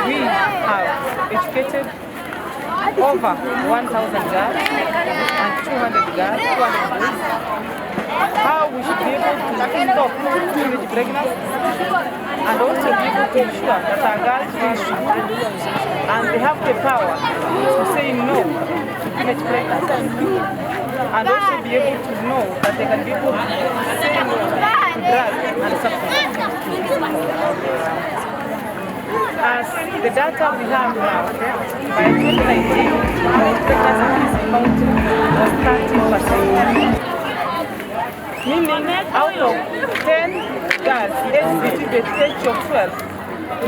we have educated over 1,000 girls and 200 girls, 200 boys, how we should be able to stop teenage pregnancy and also be able to ensure that our girls feel strong and they have the power to say no to teenage pregnancy and also be able to know that they can be able to say no to drugs and substances. As the data we have now, by 2019, pregnancy in Kisii County was 30%. Meaning, out of 10 girls aged between the age of 12 to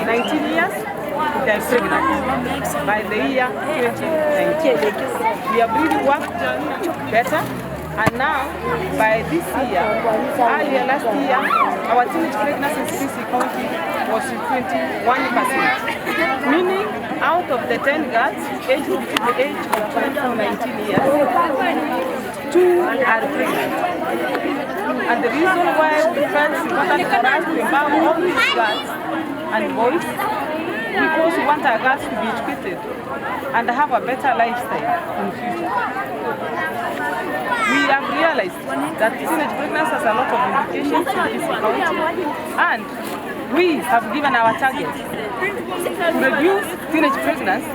19 years, they are pregnant by the year 2019. We have really worked better, and now by this year, earlier last year, our teenage pregnancy in Kisii County was 21%. Meaning, out of the 10 girls aged between the age of 12 to 19 years, 2 are pregnant. And the reason why we felt it's important for us to empower all these girls and boys, because we want our girls to be educated and have a better lifestyle in the future. We have realized that teenage pregnancy has a lot of implications in Kisii County, and we have given our target to reduce teenage pregnancy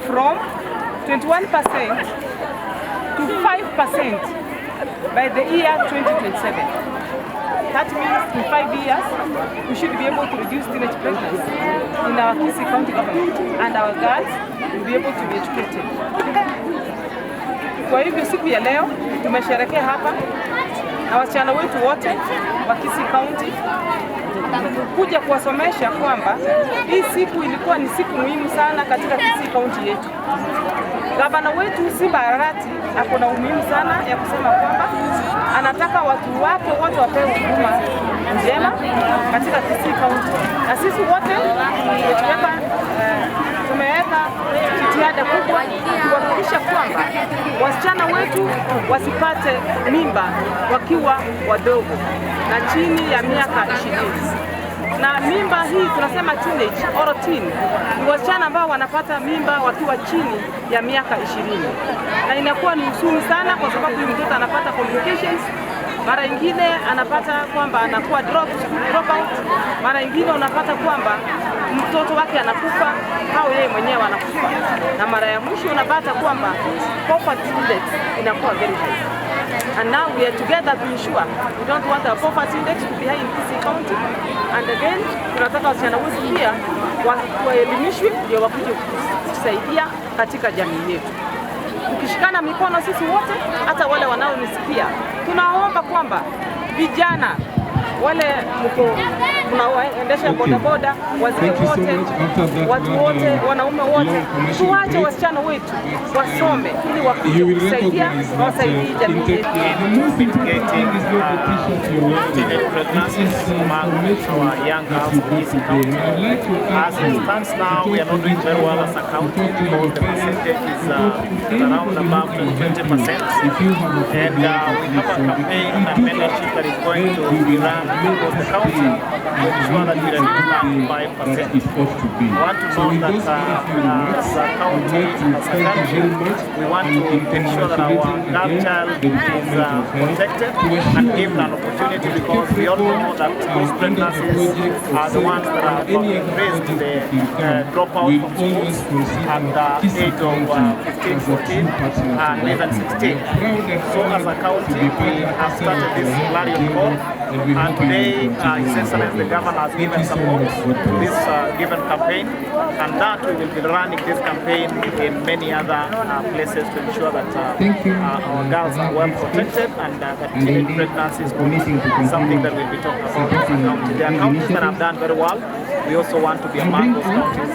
from 21% to 5% by the year 2027. That means in 5 years, we should be able to reduce teenage pregnancy in our Kisii County government, and our girls will be able to be educated. Kwa hivyo siku ya leo tumesherehekea hapa na wasichana wetu wote wa Kisii County kuja kuwasomesha kwamba hii siku ilikuwa ni siku muhimu sana katika Kisii County yetu. Gavana wetu Simba Arati ako na umuhimu sana ya kusema kwamba anataka watu wake wote wapewe huduma njema katika Kisii County. Na sisi wote tumeweka jitihada kubwa kuhakikisha kwamba wasichana wetu wasipate mimba wakiwa wadogo na chini ya miaka 20. Na mimba hii tunasema teenage or teen, ni wasichana ambao wanapata mimba wakiwa chini ya miaka 20. Na inakuwa ni huzuni sana kwa sababu mtoto anapata complications. Mara nyingine anapata kwamba anakuwa drop out. Mara nyingine unapata kwamba mtoto wake anakufa au yeye mwenyewe anakufa. Na mara ya mwisho unapata kwamba poverty index inakuwa very high. And now we are together to ensure we don't want our poverty index to be high in Kisii County. And again, tunataka wasichana wetu pia waelimishwe ndio wakuje kusaidia katika jamii yetu. Tukishikana mikono sisi wote, hata wale wanaonisikia, tunaomba kwamba vijana wale mnaoendesha bodaboda, wazee wote, watu wote, wanaume wote, tuache wasichana wetu wasome ili wakuje kusaidia na wasaidie jamii yetu. As it stands now, we are not doing very well as a county. The percentage is around about 20%. And we have a campaign and membership that is going to be run across the county to ensure that we reduce that 5%. We want to know that as a county, as a country, we want to ensure that our girl child is protected and given an opportunity, because we all know that those pregnancies are the ones that are raised the dropout from schools at the age of 15, 14 and even 16. So as a county, we have started this clarion call, and today His Excellency the Governor has given support to this given campaign, and that we will be running this campaign in many other places to ensure that our girls are well protected, and that teenage pregnancy is something that we'll be talking about as a county. There are counties that have done very well. We also want to be among those counties.